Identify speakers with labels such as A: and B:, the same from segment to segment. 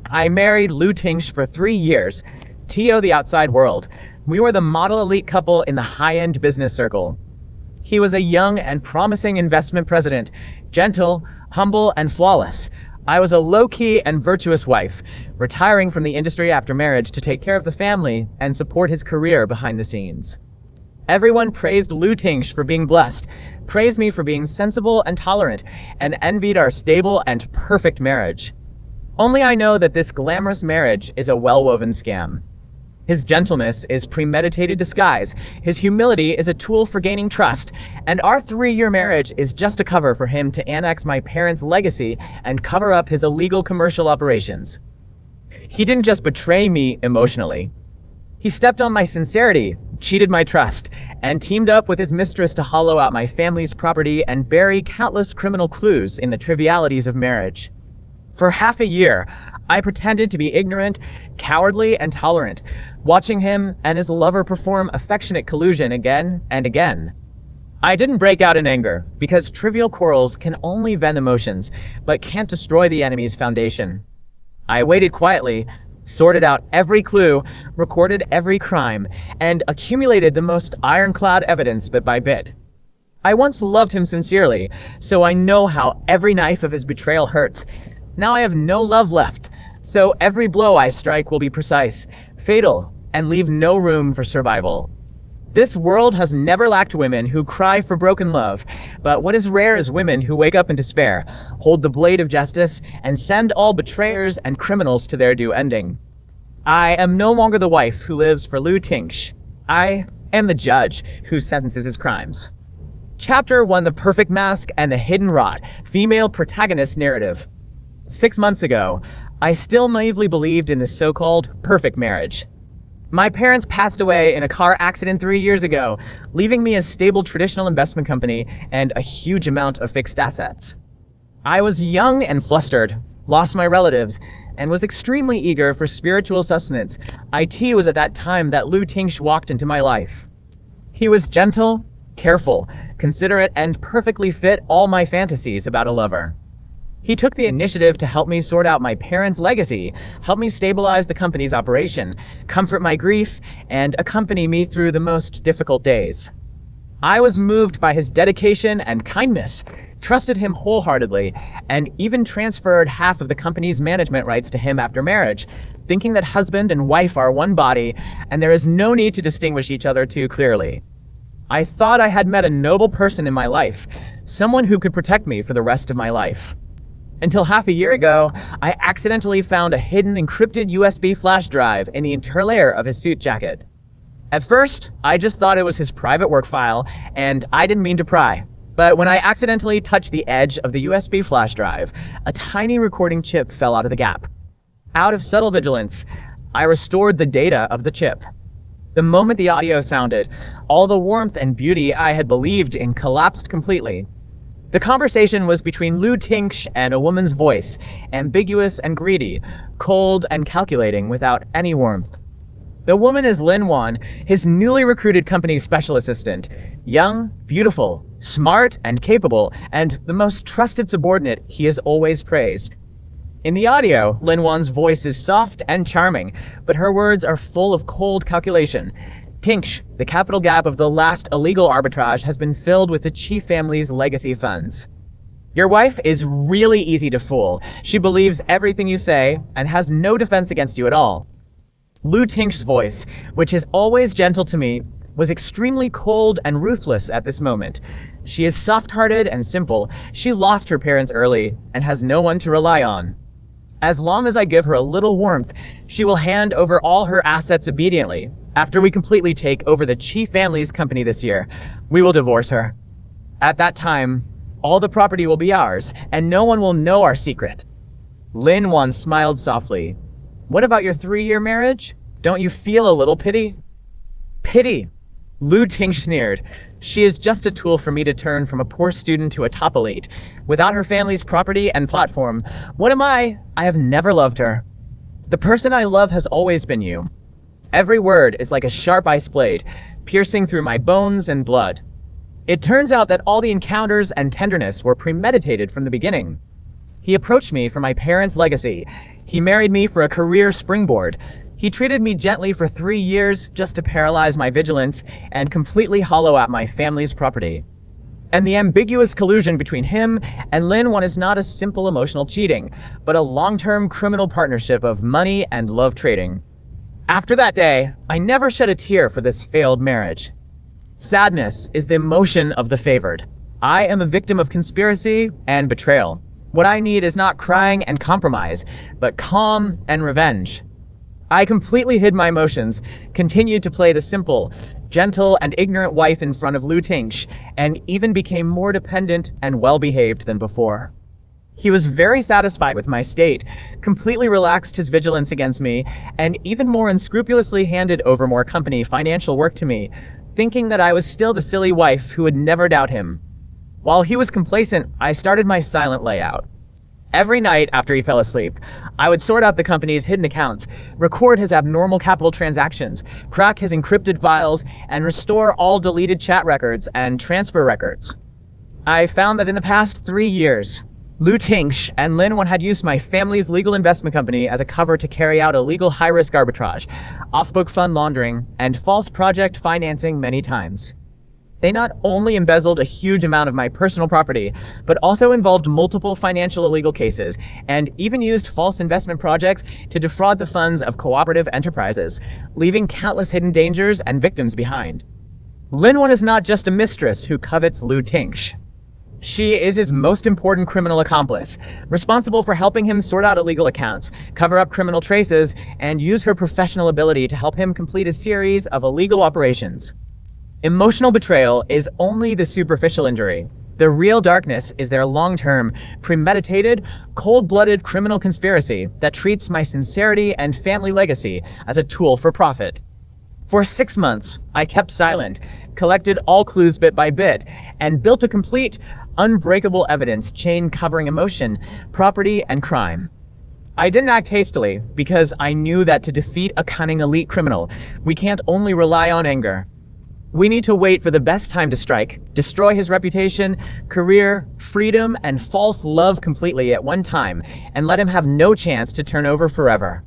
A: I married Lu Tingsh for 3 years. Tio the outside world. We were the model elite couple in the high-end business circle. He was a young and promising investment president, gentle, humble, and flawless. I was a low-key and virtuous wife, retiring from the industry after marriage to take care of the family and support his career behind the scenes. Everyone praised Lu Tingsh for being blessed, praised me for being sensible and tolerant, and envied our stable and perfect marriage. Only I know that this glamorous marriage is a well-woven scam. His gentleness is premeditated disguise, his humility is a tool for gaining trust, and our 3-year marriage is just a cover for him to annex my parents' legacy and cover up his illegal commercial operations. He didn't just betray me emotionally. He stepped on my sincerity, cheated my trust, and teamed up with his mistress to hollow out my family's property and bury countless criminal clues in the trivialities of marriage. For half a year, I pretended to be ignorant, cowardly, and tolerant, watching him and his lover perform affectionate collusion again and again. I didn't break out in anger, because trivial quarrels can only vent emotions, but can't destroy the enemy's foundation. I waited quietly, sorted out every clue, recorded every crime, and accumulated the most ironclad evidence bit by bit. I once loved him sincerely, so I know how every knife of his betrayal hurts. Now I have no love left, so every blow I strike will be precise, fatal, and leave no room for survival. This world has never lacked women who cry for broken love, but what is rare is women who wake up in despair, hold the blade of justice, and send all betrayers and criminals to their due ending. I am no longer the wife who lives for Lu Tingsh. I am the judge who sentences his crimes. Chapter 1: The Perfect Mask and the Hidden Rot, Female Protagonist Narrative. 6 months ago, I still naively believed in this so-called perfect marriage. My parents passed away in a car accident 3 years ago, leaving me a stable traditional investment company and a huge amount of fixed assets. I was young and flustered, lost my relatives, and was extremely eager for spiritual sustenance. It was at that time that Lu Tingsh walked into my life. He was gentle, careful, considerate, and perfectly fit all my fantasies about a lover. He took the initiative to help me sort out my parents' legacy, help me stabilize the company's operation, comfort my grief, and accompany me through the most difficult days. I was moved by his dedication and kindness, trusted him wholeheartedly, and even transferred half of the company's management rights to him after marriage, thinking that husband and wife are one body, and there is no need to distinguish each other too clearly. I thought I had met a noble person in my life, someone who could protect me for the rest of my life. Until half a year ago, I accidentally found a hidden encrypted USB flash drive in the internal layer of his suit jacket. At first, I just thought it was his private work file, and I didn't mean to pry. But when I accidentally touched the edge of the USB flash drive, a tiny recording chip fell out of the gap. Out of subtle vigilance, I restored the data of the chip. The moment the audio sounded, all the warmth and beauty I had believed in collapsed completely. The conversation was between Lu Tingsh and a woman's voice, ambiguous and greedy, cold and calculating without any warmth. The woman is Lin Wan, his newly recruited company's special assistant. Young, beautiful, smart, and capable, and the most trusted subordinate he has always praised. In the audio, Lin Wan's voice is soft and charming, but her words are full of cold calculation. Tingsh, the capital gap of the last illegal arbitrage, has been filled with the chief family's legacy funds. Your wife is really easy to fool. She believes everything you say and has no defense against you at all. Lu Tingsh's voice, which is always gentle to me, was extremely cold and ruthless at this moment. She is soft-hearted and simple. She lost her parents early and has no one to rely on. As long as I give her a little warmth, she will hand over all her assets obediently. After we completely take over the chief family's company this year, we will divorce her. At that time, all the property will be ours, and no one will know our secret. Lin Wan smiled softly. What about your 3-year marriage? Don't you feel a little pity? Pity? Lu Tingsh sneered. She is just a tool for me to turn from a poor student to a top elite. Without her family's property and platform, what am I? I have never loved her. The person I love has always been you. Every word is like a sharp ice blade, piercing through my bones and blood. It turns out that all the encounters and tenderness were premeditated from the beginning. He approached me for my parents' legacy. He married me for a career springboard. He treated me gently for 3 years just to paralyze my vigilance and completely hollow out my family's property. And the ambiguous collusion between him and Lin Wan is not a simple emotional cheating, but a long-term criminal partnership of money and love trading. After that day, I never shed a tear for this failed marriage. Sadness is the emotion of the favored. I am a victim of conspiracy and betrayal. What I need is not crying and compromise, but calm and revenge. I completely hid my emotions, continued to play the simple, gentle, and ignorant wife in front of Lu Tingsh, and even became more dependent and well-behaved than before. He was very satisfied with my state, completely relaxed his vigilance against me, and even more unscrupulously handed over more company financial work to me, thinking that I was still the silly wife who would never doubt him. While he was complacent, I started my silent layout. Every night after he fell asleep, I would sort out the company's hidden accounts, record his abnormal capital transactions, crack his encrypted files, and restore all deleted chat records and transfer records. I found that in the past 3 years, Lu Tingsh and Lin Wan had used my family's legal investment company as a cover to carry out illegal high-risk arbitrage, off-book fund laundering, and false project financing many times. They not only embezzled a huge amount of my personal property, but also involved multiple financial illegal cases, and even used false investment projects to defraud the funds of cooperative enterprises, leaving countless hidden dangers and victims behind. Lin Wan is not just a mistress who covets Lu Tingsh. She is his most important criminal accomplice, responsible for helping him sort out illegal accounts, cover up criminal traces, and use her professional ability to help him complete a series of illegal operations. Emotional betrayal is only the superficial injury. The real darkness is their long-term, premeditated, cold-blooded criminal conspiracy that treats my sincerity and family legacy as a tool for profit. For 6 months, I kept silent, collected all clues bit by bit, and built a complete, unbreakable evidence chain covering emotion, property, and crime. I didn't act hastily because I knew that to defeat a cunning elite criminal, we can't only rely on anger. We need to wait for the best time to strike, destroy his reputation, career, freedom, and false love completely at one time, and let him have no chance to turn over forever.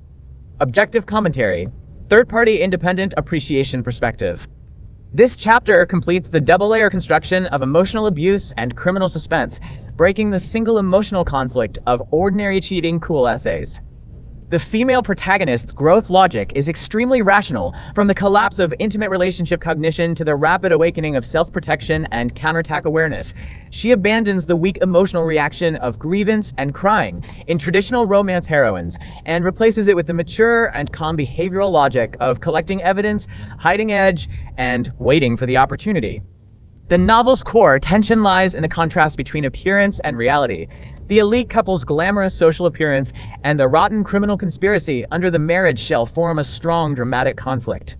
A: Objective commentary. Third-party independent appreciation perspective. This chapter completes the double-layer construction of emotional abuse and criminal suspense, breaking the single emotional conflict of ordinary cheating cool essays. The female protagonist's growth logic is extremely rational, from the collapse of intimate relationship cognition to the rapid awakening of self-protection and counterattack awareness. She abandons the weak emotional reaction of grievance and crying in traditional romance heroines and replaces it with the mature and calm behavioral logic of collecting evidence, hiding edge, and waiting for the opportunity. The novel's core tension lies in the contrast between appearance and reality. The elite couple's glamorous social appearance and the rotten criminal conspiracy under the marriage shell form a strong dramatic conflict.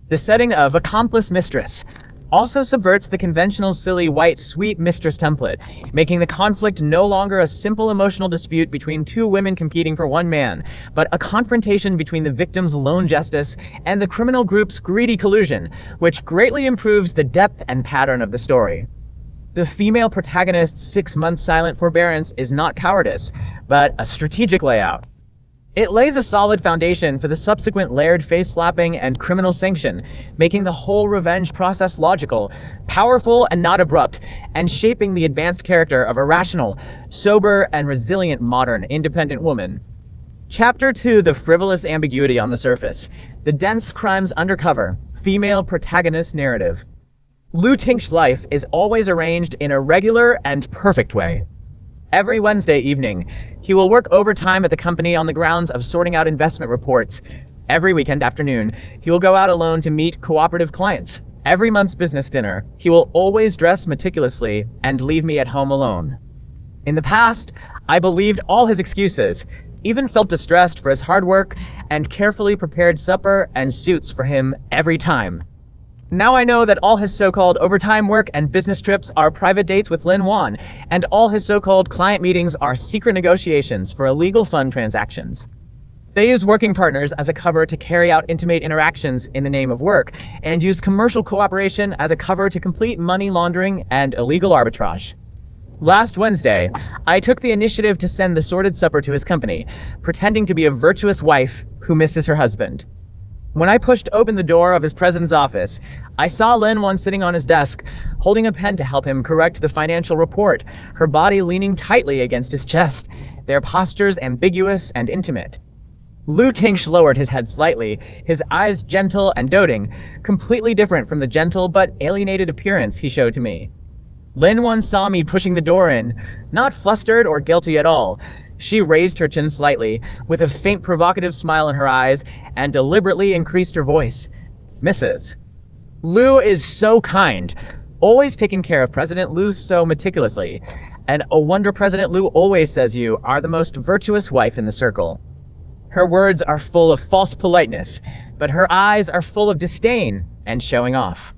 A: The setting of accomplice mistress also subverts the conventional silly white sweet mistress template, making the conflict no longer a simple emotional dispute between two women competing for one man, but a confrontation between the victim's lone justice and the criminal group's greedy collusion, which greatly improves the depth and pattern of the story. The female protagonist's 6-month silent forbearance is not cowardice, but a strategic layout. It lays a solid foundation for the subsequent layered face-slapping and criminal sanction, making the whole revenge process logical, powerful and not abrupt, and shaping the advanced character of a rational, sober, and resilient modern independent woman. Chapter 2: The frivolous ambiguity on the surface. The dense crimes undercover. Female protagonist narrative. Lu Tingsh's life is always arranged in a regular and perfect way. Every Wednesday evening, he will work overtime at the company on the grounds of sorting out investment reports. Every weekend afternoon, he will go out alone to meet cooperative clients. Every month's business dinner, he will always dress meticulously and leave me at home alone. In the past, I believed all his excuses, even felt distressed for his hard work and carefully prepared supper and suits for him every time. Now I know that all his so-called overtime work and business trips are private dates with Lin Wan, and all his so-called client meetings are secret negotiations for illegal fund transactions. They use working partners as a cover to carry out intimate interactions in the name of work, and use commercial cooperation as a cover to complete money laundering and illegal arbitrage. Last Wednesday, I took the initiative to send the sordid supper to his company, pretending to be a virtuous wife who misses her husband. When I pushed open the door of his president's office, I saw Lin Wan sitting on his desk, holding a pen to help him correct the financial report, her body leaning tightly against his chest, their postures ambiguous and intimate. Lu Tingsh lowered his head slightly, his eyes gentle and doting, completely different from the gentle but alienated appearance he showed to me. Lin Wan saw me pushing the door in, not flustered or guilty at all. She raised her chin slightly, with a faint provocative smile in her eyes, and deliberately increased her voice. Mrs. Lu is so kind, always taking care of President Lu so meticulously, and a wonder President Lu always says you are the most virtuous wife in the circle. Her words are full of false politeness, but her eyes are full of disdain and showing off.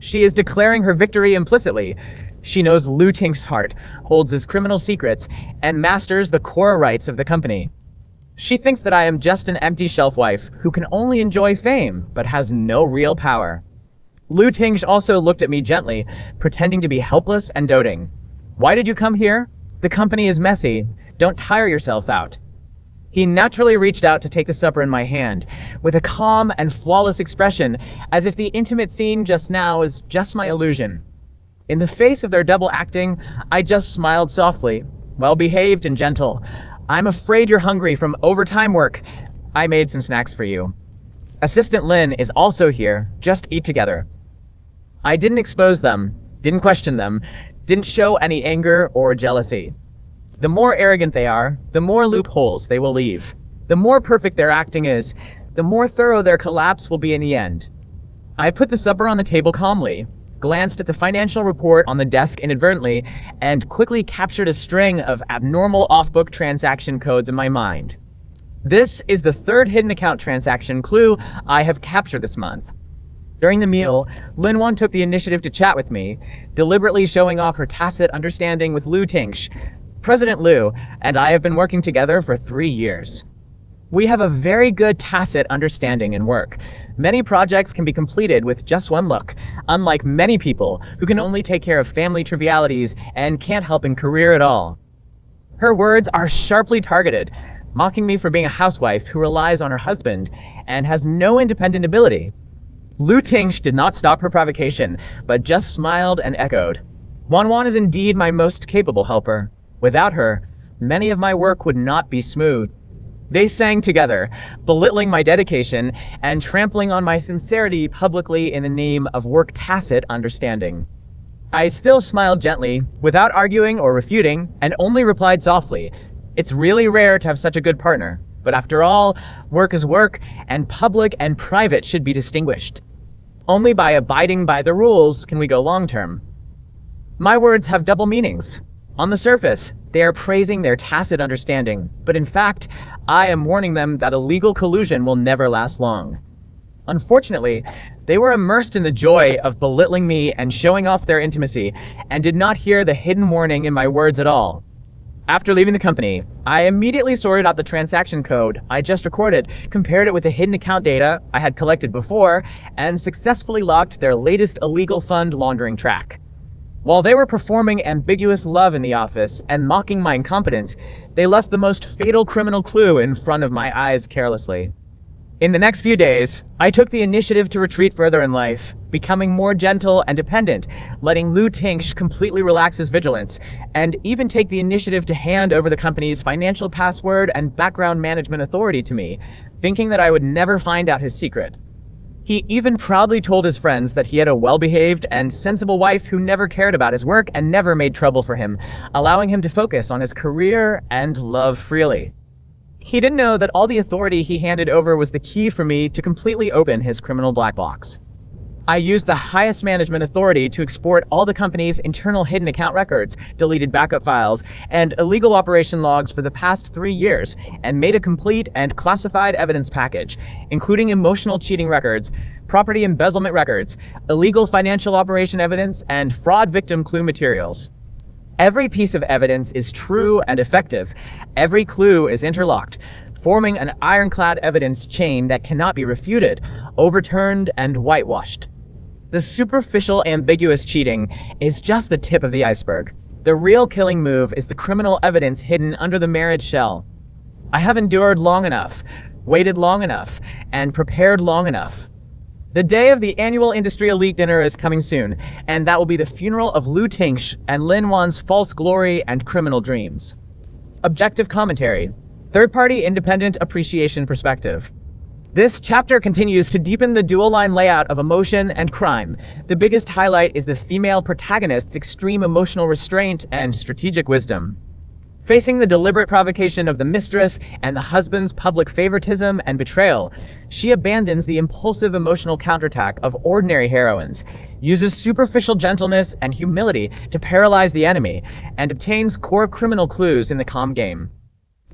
A: She is declaring her victory implicitly. She knows Lu Ting's heart, holds his criminal secrets, and masters the core rights of the company. She thinks that I am just an empty shelf wife who can only enjoy fame, but has no real power. Lu Tingsh also looked at me gently, pretending to be helpless and doting. Why did you come here? The company is messy. Don't tire yourself out. He naturally reached out to take the supper in my hand, with a calm and flawless expression, as if the intimate scene just now is just my illusion. In the face of their double acting, I just smiled softly, well-behaved and gentle. I'm afraid you're hungry from overtime work. I made some snacks for you. Assistant Lin is also here. Just eat together. I didn't expose them, didn't question them, didn't show any anger or jealousy. The more arrogant they are, the more loopholes they will leave. The more perfect their acting is, the more thorough their collapse will be in the end. I put the supper on the table calmly, glanced at the financial report on the desk inadvertently, and quickly captured a string of abnormal off-book transaction codes in my mind. This is the third hidden account transaction clue I have captured this month. During the meal, Lin Wan took the initiative to chat with me, deliberately showing off her tacit understanding with Lu Tingsh. President Lu and I have been working together for 3 years. We have a very good tacit understanding in work. Many projects can be completed with just one look, unlike many people who can only take care of family trivialities and can't help in career at all. Her words are sharply targeted, mocking me for being a housewife who relies on her husband and has no independent ability. Lu Tingsh did not stop her provocation, but just smiled and echoed. Wan Wan is indeed my most capable helper. Without her, many of my work would not be smooth. They sang together, belittling my dedication and trampling on my sincerity publicly in the name of work tacit understanding. I still smiled gently, without arguing or refuting, and only replied softly, "It's really rare to have such a good partner, but after all, work is work, and public and private should be distinguished. Only by abiding by the rules can we go long-term." My words have double meanings. On the surface, they are praising their tacit understanding, but in fact, I am warning them that illegal collusion will never last long. Unfortunately, they were immersed in the joy of belittling me and showing off their intimacy, and did not hear the hidden warning in my words at all. After leaving the company, I immediately sorted out the transaction code I just recorded, compared it with the hidden account data I had collected before, and successfully locked their latest illegal fund laundering track. While they were performing ambiguous love in the office and mocking my incompetence, they left the most fatal criminal clue in front of my eyes carelessly. In the next few days, I took the initiative to retreat further in life, becoming more gentle and dependent, letting Lu Tingsh completely relax his vigilance, and even take the initiative to hand over the company's financial password and background management authority to me, thinking that I would never find out his secret. He even proudly told his friends that he had a well-behaved and sensible wife who never cared about his work and never made trouble for him, allowing him to focus on his career and love freely. He didn't know that all the authority he handed over was the key for me to completely open his criminal black box. I used the highest management authority to export all the company's internal hidden account records, deleted backup files, and illegal operation logs for the past 3 years, and made a complete and classified evidence package, including emotional cheating records, property embezzlement records, illegal financial operation evidence, and fraud victim clue materials. Every piece of evidence is true and effective. Every clue is interlocked, forming an ironclad evidence chain that cannot be refuted, overturned, and whitewashed. The superficial ambiguous cheating is just the tip of the iceberg. The real killing move is the criminal evidence hidden under the marriage shell. I have endured long enough, waited long enough, and prepared long enough. The day of the annual Industry Elite Dinner is coming soon, and that will be the funeral of Lu Tingsh and Lin Wan's false glory and criminal dreams. Objective commentary. Third-party independent appreciation perspective. This chapter continues to deepen the dual-line layout of emotion and crime. The biggest highlight is the female protagonist's extreme emotional restraint and strategic wisdom. Facing the deliberate provocation of the mistress and the husband's public favoritism and betrayal, she abandons the impulsive emotional counterattack of ordinary heroines, uses superficial gentleness and humility to paralyze the enemy, and obtains core criminal clues in the calm game.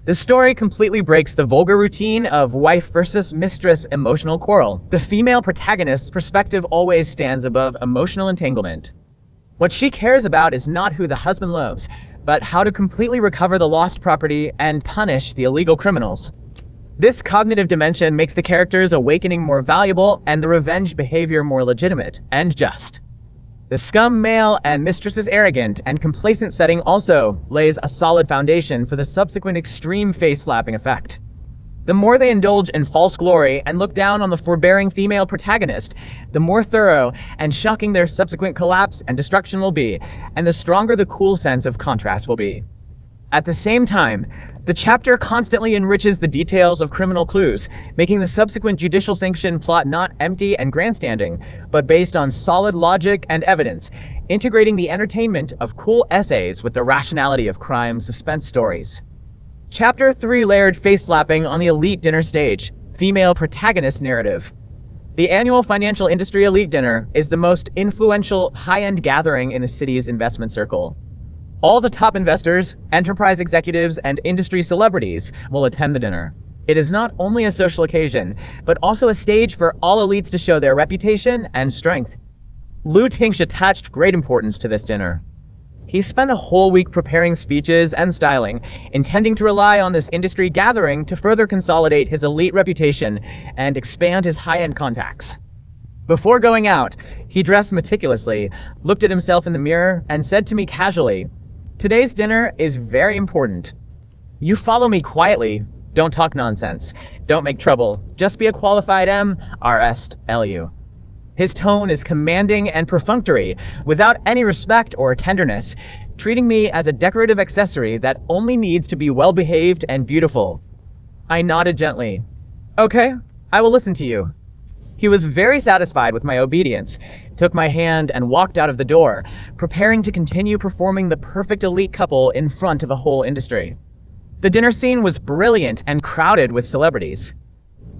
A: The story completely breaks the vulgar routine of wife versus mistress emotional quarrel. The female protagonist's perspective always stands above emotional entanglement. What she cares about is not who the husband loves, but how to completely recover the lost property and punish the illegal criminals. This cognitive dimension makes the character's awakening more valuable and the revenge behavior more legitimate and just. The scum male and mistress's arrogant and complacent setting also lays a solid foundation for the subsequent extreme face-slapping effect. The more they indulge in false glory and look down on the forbearing female protagonist, the more thorough and shocking their subsequent collapse and destruction will be, and the stronger the cool sense of contrast will be. At the same time, the chapter constantly enriches the details of criminal clues, making the subsequent judicial sanction plot not empty and grandstanding, but based on solid logic and evidence, integrating the entertainment of cool essays with the rationality of crime suspense stories. Chapter 3 layered face-slapping on the elite dinner stage, female protagonist narrative. The annual Financial Industry Elite Dinner is the most influential, high-end gathering in the city's investment circle. All the top investors, enterprise executives, and industry celebrities will attend the dinner. It is not only a social occasion, but also a stage for all elites to show their reputation and strength. Lu Tingsh attached great importance to this dinner. He spent a whole week preparing speeches and styling, intending to rely on this industry gathering to further consolidate his elite reputation and expand his high-end contacts. Before going out, he dressed meticulously, looked at himself in the mirror, and said to me casually, "Today's dinner is very important. You follow me quietly. Don't talk nonsense. Don't make trouble. Just be a qualified M.R.S.L.U." His tone is commanding and perfunctory, without any respect or tenderness, treating me as a decorative accessory that only needs to be well-behaved and beautiful. I nodded gently. "Okay, I will listen to you." He was very satisfied with my obedience, took my hand and walked out of the door, preparing to continue performing the perfect elite couple in front of a whole industry. The dinner scene was brilliant and crowded with celebrities.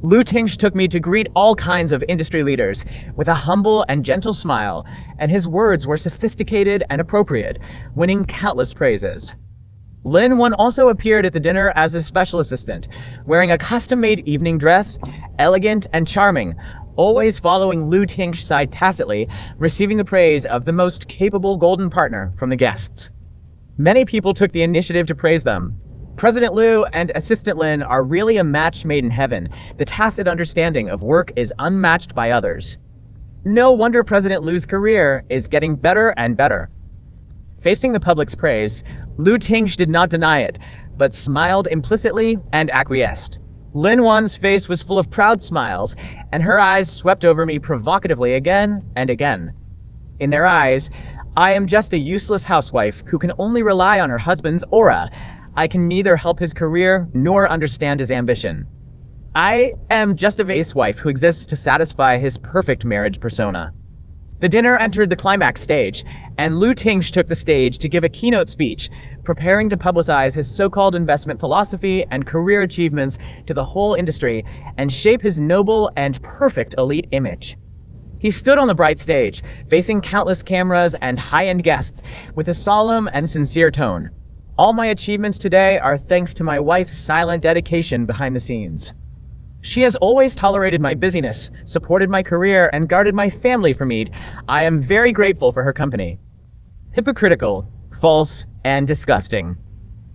A: Lu Tingsh took me to greet all kinds of industry leaders with a humble and gentle smile, and his words were sophisticated and appropriate, winning countless praises. Lin Wan also appeared at the dinner as a special assistant, wearing a custom-made evening dress, elegant and charming, always following Lu Tingsh's side tacitly, receiving the praise of the most capable golden partner from the guests. Many people took the initiative to praise them. President Lu and Assistant Lin are really a match made in heaven. The tacit understanding of work is unmatched by others. No wonder President Lu's career is getting better and better. Facing the public's praise, Lu Tingsh did not deny it, but smiled implicitly and acquiesced. Lin Wan's face was full of proud smiles, and her eyes swept over me provocatively again and again. In their eyes, I am just a useless housewife who can only rely on her husband's aura. I can neither help his career nor understand his ambition. I am just a vase wife who exists to satisfy his perfect marriage persona. The dinner entered the climax stage, and Lu Tingsh took the stage to give a keynote speech, preparing to publicize his so-called investment philosophy and career achievements to the whole industry and shape his noble and perfect elite image. He stood on the bright stage, facing countless cameras and high-end guests, with a solemn and sincere tone. All my achievements today are thanks to my wife's silent dedication behind the scenes. She has always tolerated my busyness, supported my career, and guarded my family from me. I am very grateful for her company. Hypocritical, false, and disgusting.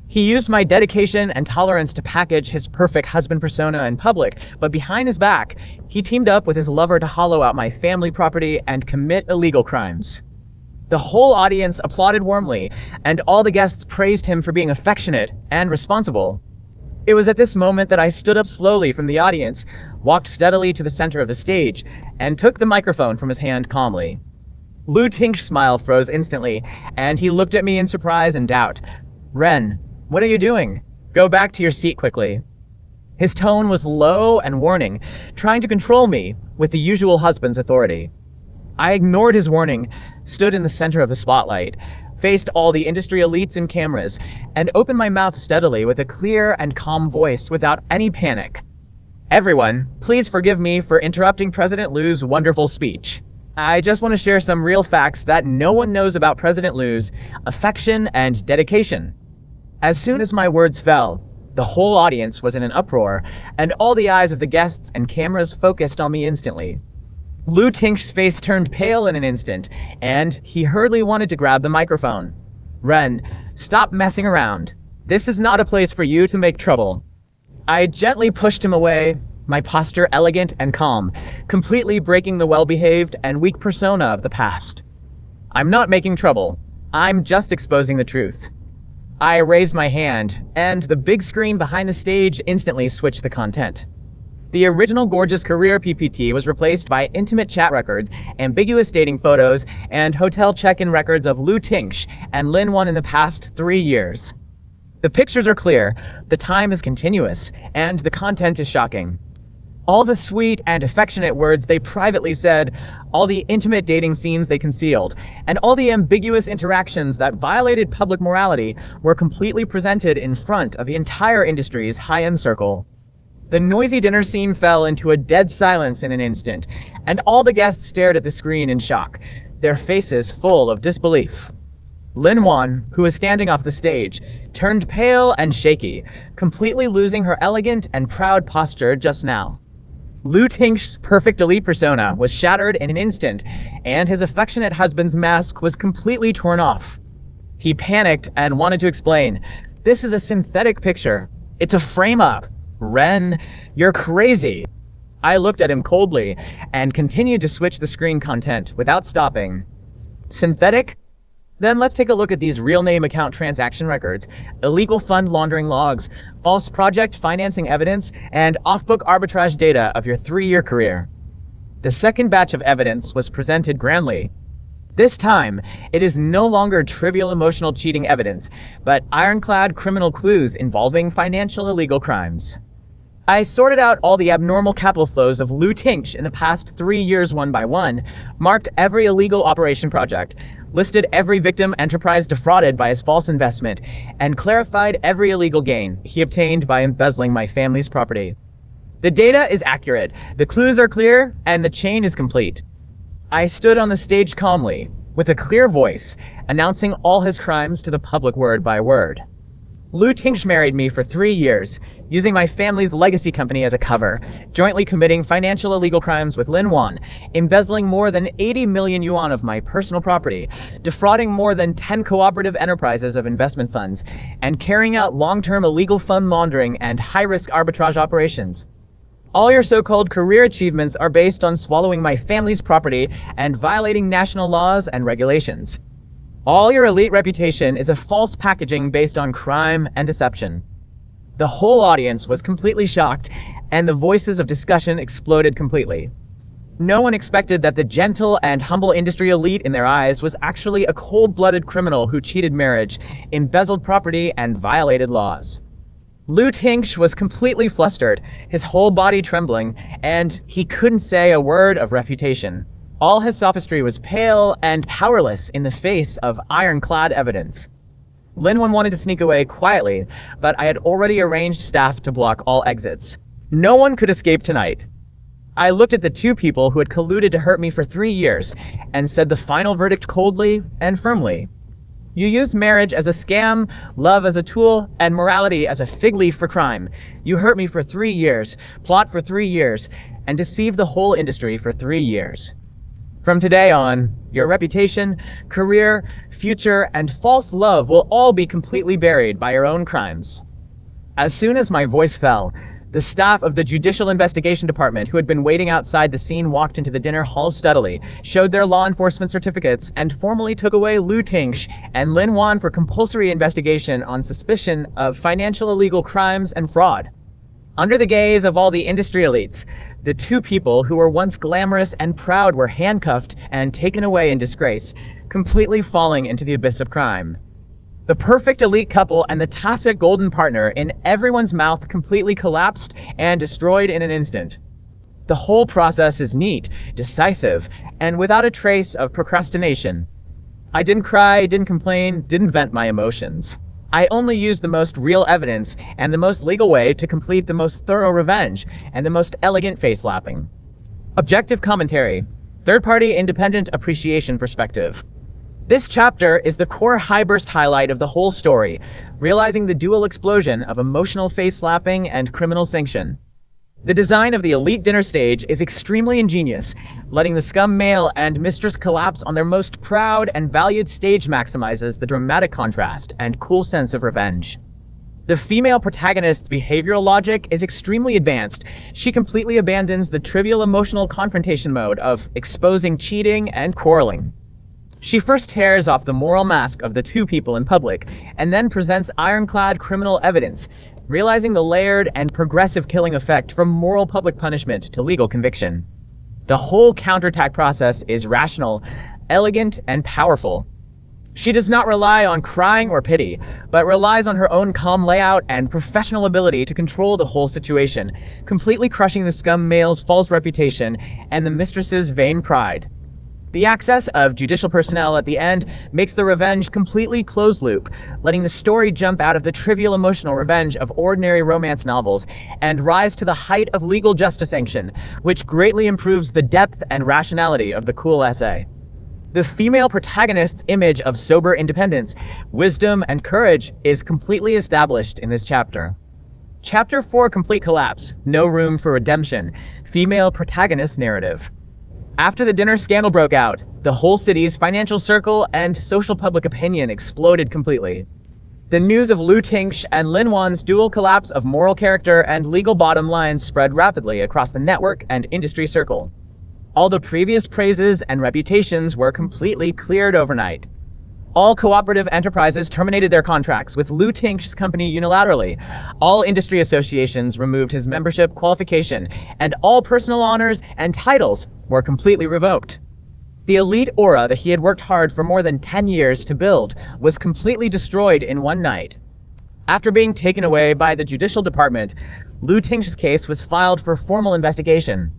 A: He used my dedication and tolerance to package his perfect husband persona in public, but behind his back, he teamed up with his lover to hollow out my family property and commit illegal crimes. The whole audience applauded warmly, and all the guests praised him for being affectionate and responsible. It was at this moment that I stood up slowly from the audience, walked steadily to the center of the stage, and took the microphone from his hand calmly. Lou Tink's smile froze instantly, and he looked at me in surprise and doubt. "Ren, what are you doing? Go back to your seat quickly." His tone was low and warning, trying to control me with the usual husband's authority. I ignored his warning, stood in the center of the spotlight, faced all the industry elites and cameras, and opened my mouth steadily with a clear and calm voice without any panic. "Everyone, please forgive me for interrupting President Lou's wonderful speech. I just want to share some real facts that no one knows about President Lou's affection and dedication." As soon as my words fell, the whole audience was in an uproar, and all the eyes of the guests and cameras focused on me instantly. Lou Tink's face turned pale in an instant, and he hurriedly wanted to grab the microphone. "Ren, stop messing around. This is not a place for you to make trouble." I gently pushed him away, my posture elegant and calm, completely breaking the well-behaved and weak persona of the past. "I'm not making trouble. I'm just exposing the truth." I raised my hand, and the big screen behind the stage instantly switched the content. The original gorgeous career PPT was replaced by intimate chat records, ambiguous dating photos, and hotel check-in records of Lou Tinch and Lin Wan in the past 3 years. The pictures are clear, the time is continuous, and the content is shocking. All the sweet and affectionate words they privately said, all the intimate dating scenes they concealed, and all the ambiguous interactions that violated public morality were completely presented in front of the entire industry's high-end circle. The noisy dinner scene fell into a dead silence in an instant, and all the guests stared at the screen in shock, their faces full of disbelief. Lin Wan, who was standing off the stage, turned pale and shaky, completely losing her elegant and proud posture just now. Lou Tink's perfect elite persona was shattered in an instant, and his affectionate husband's mask was completely torn off. He panicked and wanted to explain, "This is a synthetic picture. It's a frame-up. Ren, you're crazy." I looked at him coldly and continued to switch the screen content without stopping. "Synthetic? Then let's take a look at these real name account transaction records, illegal fund laundering logs, false project financing evidence, and off-book arbitrage data of your 3-year career." The second batch of evidence was presented grandly. This time, it is no longer trivial emotional cheating evidence, but ironclad criminal clues involving financial illegal crimes. I sorted out all the abnormal capital flows of Lou Tinch in the past 3 years one by one, marked every illegal operation project, listed every victim enterprise defrauded by his false investment, and clarified every illegal gain he obtained by embezzling my family's property. The data is accurate, the clues are clear, and the chain is complete. I stood on the stage calmly, with a clear voice, announcing all his crimes to the public word by word. Lou Tinch married me for 3 years, using my family's legacy company as a cover, jointly committing financial illegal crimes with Lin Wan, embezzling more than 80 million yuan of my personal property, defrauding more than 10 cooperative enterprises of investment funds, and carrying out long-term illegal fund laundering and high-risk arbitrage operations. All your so-called career achievements are based on swallowing my family's property and violating national laws and regulations. All your elite reputation is a false packaging based on crime and deception. The whole audience was completely shocked, and the voices of discussion exploded completely. No one expected that the gentle and humble industry elite in their eyes was actually a cold-blooded criminal who cheated marriage, embezzled property, and violated laws. Lou Tinch was completely flustered, his whole body trembling, and he couldn't say a word of refutation. All his sophistry was pale and powerless in the face of ironclad evidence. Lin Wan wanted to sneak away quietly, but I had already arranged staff to block all exits. No one could escape tonight. I looked at the 2 people who had colluded to hurt me for 3 years and said the final verdict coldly and firmly. You used marriage as a scam, love as a tool, and morality as a fig leaf for crime. You hurt me for 3 years, plot for 3 years, and deceived the whole industry for 3 years. From today on, your reputation, career, future, and false love will all be completely buried by your own crimes. As soon as my voice fell, The staff of the Judicial Investigation Department, who had been waiting outside the scene, walked into the dinner hall steadily, showed their law enforcement certificates, and formally took away Lu Tingsh and Lin Wan for compulsory investigation on suspicion of financial illegal crimes and fraud. Under the gaze of all the industry elites, the two people who were once glamorous and proud were handcuffed and taken away in disgrace, completely falling into the abyss of crime. The perfect elite couple and the tacit golden partner in everyone's mouth completely collapsed and destroyed in an instant. The whole process is neat, decisive, and without a trace of procrastination. I didn't cry, didn't complain, didn't vent my emotions. I only used the most real evidence and the most legal way to complete the most thorough revenge and the most elegant face-lapping. Objective commentary. Third-party independent appreciation perspective. This chapter is the core high-burst highlight of the whole story, realizing the dual explosion of emotional face-slapping and criminal sanction. The design of the elite dinner stage is extremely ingenious, letting the scum male and mistress collapse on their most proud and valued stage maximizes the dramatic contrast and cool sense of revenge. The female protagonist's behavioral logic is extremely advanced. She completely abandons the trivial emotional confrontation mode of exposing cheating and quarreling. She first tears off the moral mask of the two people in public, and then presents ironclad criminal evidence, realizing the layered and progressive killing effect from moral public punishment to legal conviction. The whole counterattack process is rational, elegant, and powerful. She does not rely on crying or pity, but relies on her own calm layout and professional ability to control the whole situation, completely crushing the scum male's false reputation and the mistress's vain pride. The access of judicial personnel at the end makes the revenge completely closed loop, letting the story jump out of the trivial emotional revenge of ordinary romance novels and rise to the height of legal justice sanction, which greatly improves the depth and rationality of the cool essay. The female protagonist's image of sober independence, wisdom, and courage is completely established in this chapter. Chapter 4, Complete Collapse, No Room for Redemption, Female Protagonist Narrative. After the dinner scandal broke out, the whole city's financial circle and social public opinion exploded completely. The news of Lu Tingsh and Lin Wan's dual collapse of moral character and legal bottom lines spread rapidly across the network and industry circle. All the previous praises and reputations were completely cleared overnight. All cooperative enterprises terminated their contracts with Lu Tingsh's company unilaterally. All industry associations removed his membership qualification, and all personal honors and titles were completely revoked. The elite aura that he had worked hard for more than 10 years to build was completely destroyed in one night. After being taken away by the Judicial Department, Lu Tingsh's case was filed for formal investigation.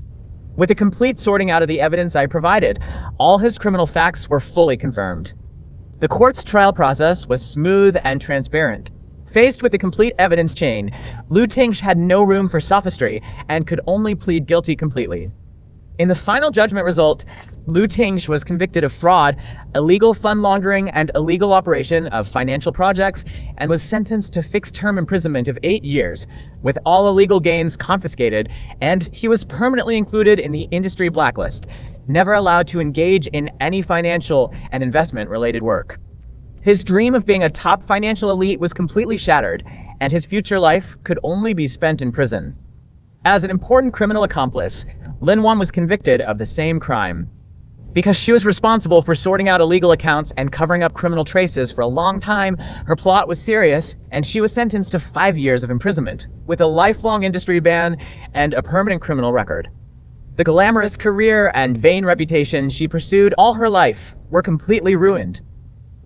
A: With a complete sorting out of the evidence I provided, all his criminal facts were fully confirmed. The court's trial process was smooth and transparent. Faced with a complete evidence chain, Lu Tingsh had no room for sophistry and could only plead guilty completely. In the final judgment result, Lu Tingsh was convicted of fraud, illegal fund laundering, and illegal operation of financial projects, and was sentenced to fixed-term imprisonment of 8 years, with all illegal gains confiscated, and he was permanently included in the industry blacklist, never allowed to engage in any financial and investment-related work. His dream of being a top financial elite was completely shattered, and his future life could only be spent in prison. As an important criminal accomplice, Lin Wan was convicted of the same crime. Because she was responsible for sorting out illegal accounts and covering up criminal traces for a long time, her plot was serious, and she was sentenced to 5 years of imprisonment, with a lifelong industry ban and a permanent criminal record. The glamorous career and vain reputation she pursued all her life were completely ruined.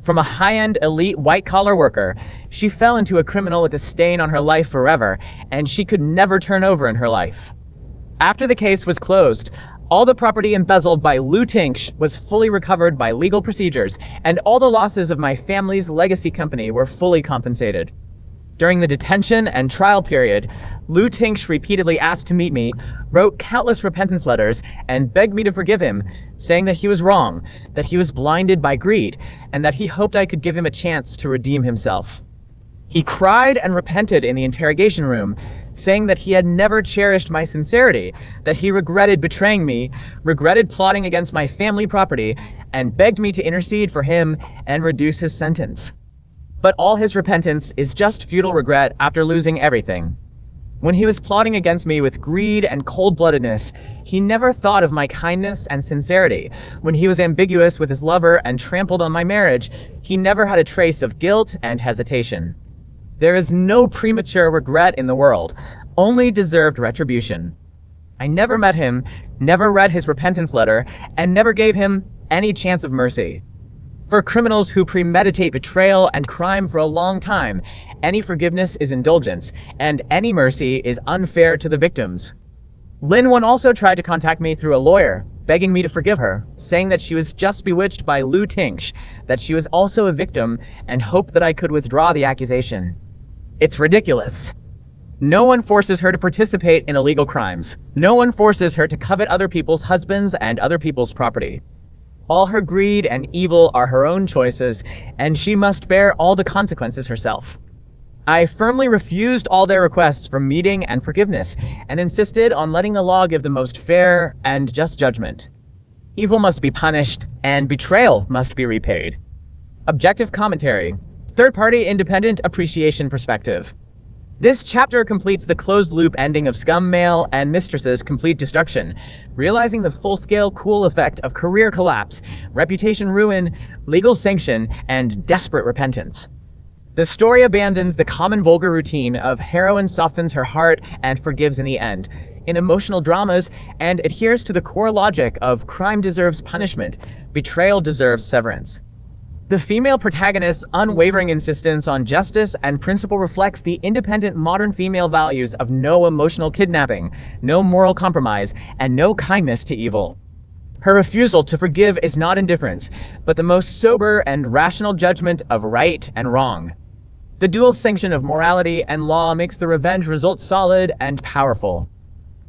A: From a high-end elite white-collar worker, she fell into a criminal with a stain on her life forever, and she could never turn over in her life. After the case was closed, all the property embezzled by Lu Tingsh was fully recovered by legal procedures, and all the losses of my family's legacy company were fully compensated. During the detention and trial period, Lu Tingsh repeatedly asked to meet me, wrote countless repentance letters, and begged me to forgive him, saying that he was wrong, that he was blinded by greed, and that he hoped I could give him a chance to redeem himself. He cried and repented in the interrogation room, saying that he had never cherished my sincerity, that he regretted betraying me, regretted plotting against my family property, and begged me to intercede for him and reduce his sentence. But all his repentance is just futile regret after losing everything. When he was plotting against me with greed and cold-bloodedness, he never thought of my kindness and sincerity. When he was ambiguous with his lover and trampled on my marriage, he never had a trace of guilt and hesitation. There is no premature regret in the world, only deserved retribution. I never met him, never read his repentance letter, and never gave him any chance of mercy. For criminals who premeditate betrayal and crime for a long time, any forgiveness is indulgence, and any mercy is unfair to the victims. Lin Wen also tried to contact me through a lawyer, begging me to forgive her, saying that she was just bewitched by Lu Tingsh, that she was also a victim, and hoped that I could withdraw the accusation. It's ridiculous. No one forces her to participate in illegal crimes. No one forces her to covet other people's husbands and other people's property. All her greed and evil are her own choices, and she must bear all the consequences herself. I firmly refused all their requests for meeting and forgiveness, and insisted on letting the law give the most fair and just judgment. Evil must be punished, and betrayal must be repaid. Objective commentary. Third-party independent appreciation perspective. This chapter completes the closed-loop ending of Scum Male and Mistress's complete destruction, realizing the full-scale cool effect of career collapse, reputation ruin, legal sanction, and desperate repentance. The story abandons the common vulgar routine of heroine softens her heart and forgives in the end, in emotional dramas, and adheres to the core logic of crime deserves punishment, betrayal deserves severance. The female protagonist's unwavering insistence on justice and principle reflects the independent modern female values of no emotional kidnapping, no moral compromise, and no kindness to evil. Her refusal to forgive is not indifference, but the most sober and rational judgment of right and wrong. The dual sanction of morality and law makes the revenge result solid and powerful.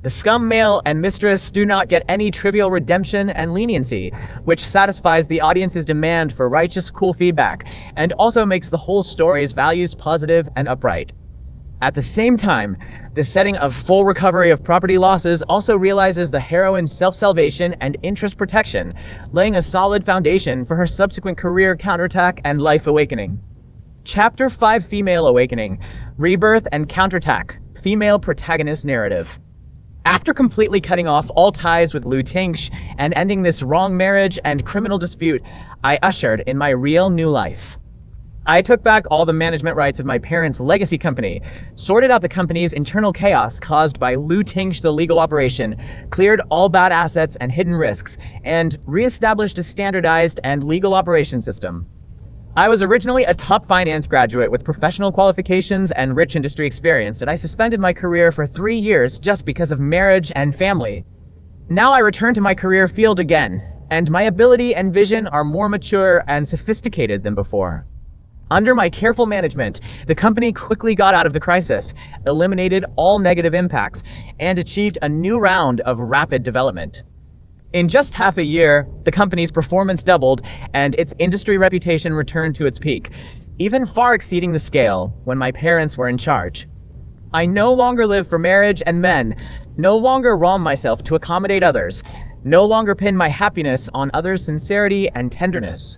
A: The Scum Male and Mistress do not get any trivial redemption and leniency, which satisfies the audience's demand for righteous, cool feedback, and also makes the whole story's values positive and upright. At the same time, the setting of full recovery of property losses also realizes the heroine's self-salvation and interest protection, laying a solid foundation for her subsequent career counterattack and life awakening. Chapter 5: Female Awakening, Rebirth and Counterattack, Female Protagonist Narrative. After completely cutting off all ties with Lu Tingsh and ending this wrong marriage and criminal dispute, I ushered in my real new life. I took back all the management rights of my parents' legacy company, sorted out the company's internal chaos caused by Lu Tingsh's illegal operation, cleared all bad assets and hidden risks, and reestablished a standardized and legal operation system. I was originally a top finance graduate with professional qualifications and rich industry experience, and I suspended my career for 3 years just because of marriage and family. Now I return to my career field again, and my ability and vision are more mature and sophisticated than before. Under my careful management, the company quickly got out of the crisis, eliminated all negative impacts, and achieved a new round of rapid development. In just half a year, the company's performance doubled, and its industry reputation returned to its peak, even far exceeding the scale when my parents were in charge. I no longer live for marriage and men, no longer wrong myself to accommodate others, no longer pin my happiness on others' sincerity and tenderness.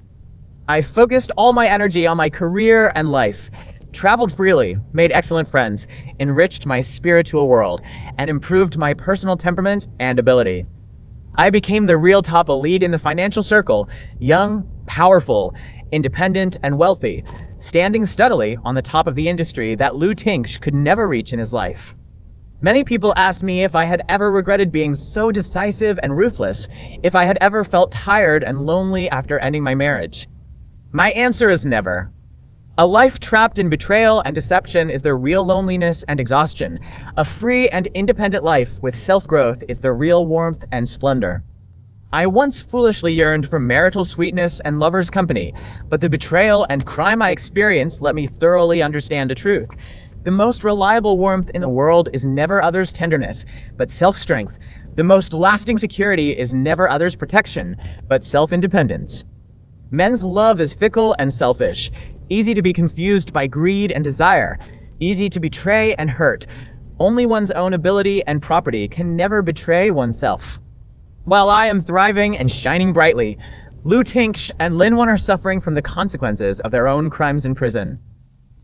A: I focused all my energy on my career and life, traveled freely, made excellent friends, enriched my spiritual world, and improved my personal temperament and ability. I became the real top elite in the financial circle, young, powerful, independent, and wealthy, standing steadily on the top of the industry that Lu Tingsh could never reach in his life. Many people asked me if I had ever regretted being so decisive and ruthless, if I had ever felt tired and lonely after ending my marriage. My answer is never. A life trapped in betrayal and deception is the real loneliness and exhaustion. A free and independent life with self-growth is the real warmth and splendor. I once foolishly yearned for marital sweetness and lover's company, but the betrayal and crime I experienced let me thoroughly understand the truth. The most reliable warmth in the world is never others' tenderness, but self-strength. The most lasting security is never others' protection, but self-independence. Men's love is fickle and selfish, easy to be confused by greed and desire, easy to betray and hurt. Only one's own ability and property can never betray oneself. While I am thriving and shining brightly, Lu Tingsh and Lin Wen are suffering from the consequences of their own crimes in prison.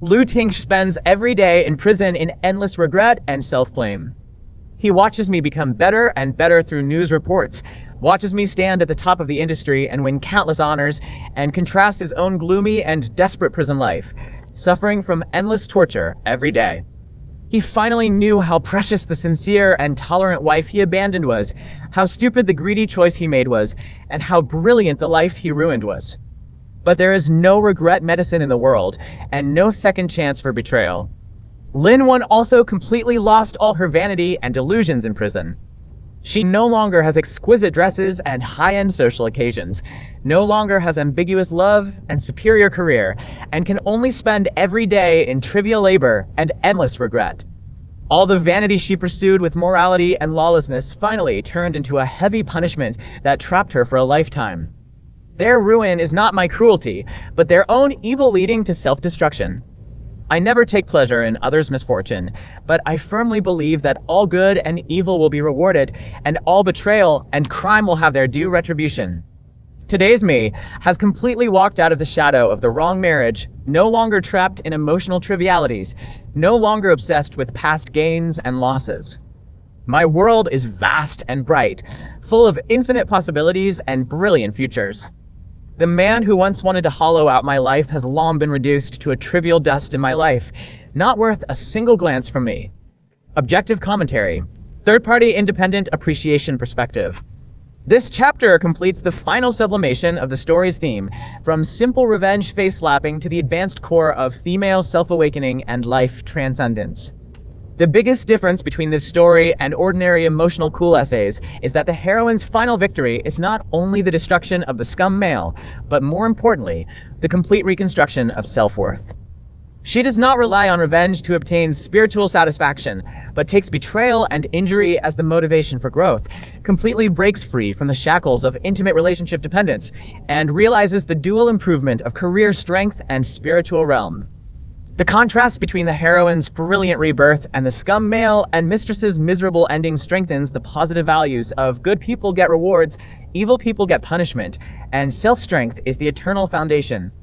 A: Lu Ting spends every day in prison in endless regret and self-blame. He watches me become better and better through news reports, watches me stand at the top of the industry and win countless honors, and contrasts his own gloomy and desperate prison life, suffering from endless torture every day. He finally knew how precious the sincere and tolerant wife he abandoned was, how stupid the greedy choice he made was, and how brilliant the life he ruined was. But there is no regret medicine in the world, and no second chance for betrayal. Lin Wen also completely lost all her vanity and delusions in prison. She no longer has exquisite dresses and high-end social occasions, no longer has ambiguous love and superior career, and can only spend every day in trivial labor and endless regret. All the vanity she pursued with morality and lawlessness finally turned into a heavy punishment that trapped her for a lifetime. Their ruin is not my cruelty, but their own evil leading to self-destruction. I never take pleasure in others' misfortune, but I firmly believe that all good and evil will be rewarded, and all betrayal and crime will have their due retribution. Today's me has completely walked out of the shadow of the wrong marriage, no longer trapped in emotional trivialities, no longer obsessed with past gains and losses. My world is vast and bright, full of infinite possibilities and brilliant futures. The man who once wanted to hollow out my life has long been reduced to a trivial dust in my life, not worth a single glance from me. Objective commentary. Third-party independent appreciation perspective. This chapter completes the final sublimation of the story's theme, from simple revenge face-slapping to the advanced core of female self-awakening and life transcendence. The biggest difference between this story and ordinary emotional cool essays is that the heroine's final victory is not only the destruction of the scum male, but more importantly, the complete reconstruction of self-worth. She does not rely on revenge to obtain spiritual satisfaction, but takes betrayal and injury as the motivation for growth, completely breaks free from the shackles of intimate relationship dependence, and realizes the dual improvement of career strength and spiritual realm. The contrast between the heroine's brilliant rebirth and the scum male and mistress's miserable ending strengthens the positive values of good people get rewards, evil people get punishment, and self-strength is the eternal foundation.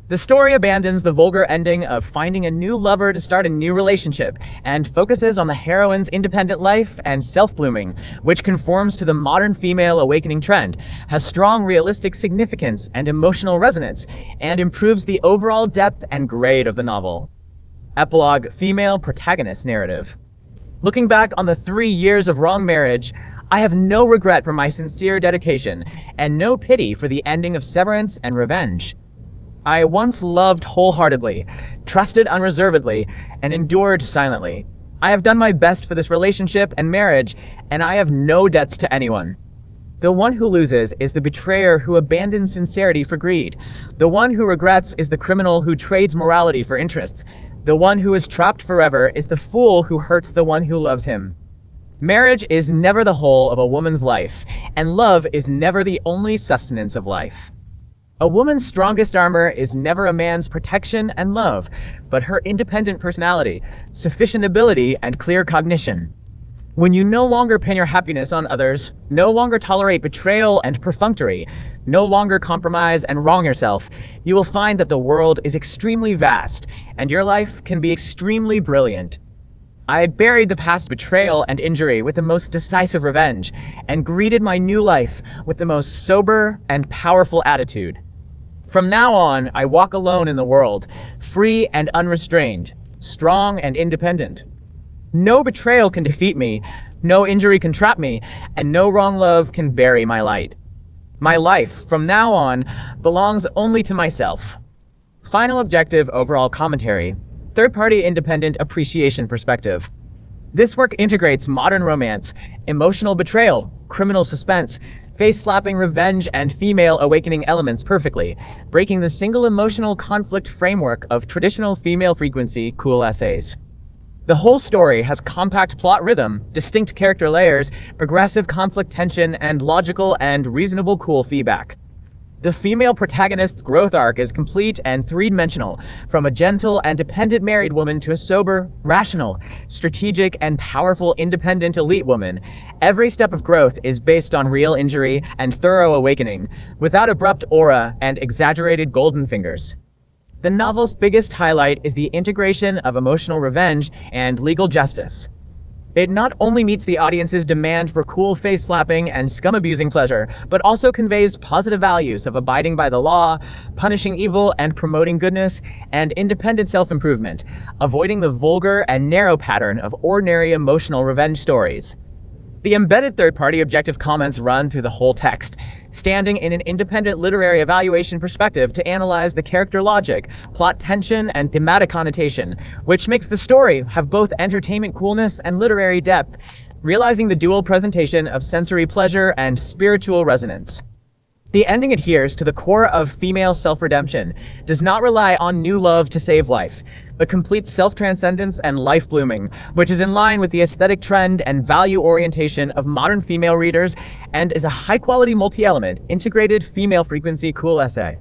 A: The story abandons the vulgar ending of finding a new lover to start a new relationship and focuses on the heroine's independent life and self-blooming, which conforms to the modern female awakening trend, has strong realistic significance and emotional resonance, and improves the overall depth and grade of the novel. Epilogue: Female Protagonist Narrative. Looking back on the 3 years of wrong marriage, I have no regret for my sincere dedication and no pity for the ending of severance and revenge. I once loved wholeheartedly, trusted unreservedly, and endured silently. I have done my best for this relationship and marriage, and I have no debts to anyone. The one who loses is the betrayer who abandons sincerity for greed. The one who regrets is the criminal who trades morality for interests. The one who is trapped forever is the fool who hurts the one who loves him. Marriage is never the whole of a woman's life, and love is never the only sustenance of life. A woman's strongest armor is never a man's protection and love, but her independent personality, sufficient ability, and clear cognition. When you no longer pin your happiness on others, no longer tolerate betrayal and perfunctory, no longer compromise and wrong yourself, you will find that the world is extremely vast, and your life can be extremely brilliant. I buried the past betrayal and injury with the most decisive revenge, and greeted my new life with the most sober and powerful attitude. From now on, I walk alone in the world, free and unrestrained, strong and independent. No betrayal can defeat me, no injury can trap me, and no wrong love can bury my light. My life, from now on, belongs only to myself. Final objective overall commentary. Third-party independent appreciation perspective. This work integrates modern romance, emotional betrayal, criminal suspense, face-slapping revenge, and female awakening elements perfectly, breaking the single emotional conflict framework of traditional female frequency cool essays. The whole story has compact plot rhythm, distinct character layers, progressive conflict tension, and logical and reasonable cool feedback. The female protagonist's growth arc is complete and three-dimensional, from a gentle and dependent married woman to a sober, rational, strategic, and powerful independent elite woman. Every step of growth is based on real injury and thorough awakening, without abrupt aura and exaggerated golden fingers. The novel's biggest highlight is the integration of emotional revenge and legal justice. It not only meets the audience's demand for cool face slapping and scum abusing pleasure, but also conveys positive values of abiding by the law, punishing evil and promoting goodness, and independent self-improvement, avoiding the vulgar and narrow pattern of ordinary emotional revenge stories. The embedded third-party objective comments run through the whole text, standing in an independent literary evaluation perspective to analyze the character logic, plot tension, and thematic connotation, which makes the story have both entertainment coolness and literary depth, realizing the dual presentation of sensory pleasure and spiritual resonance. The ending adheres to the core of female self-redemption, does not rely on new love to save life, but completes self-transcendence and life blooming, which is in line with the aesthetic trend and value orientation of modern female readers and is a high-quality multi-element, integrated female frequency cool essay.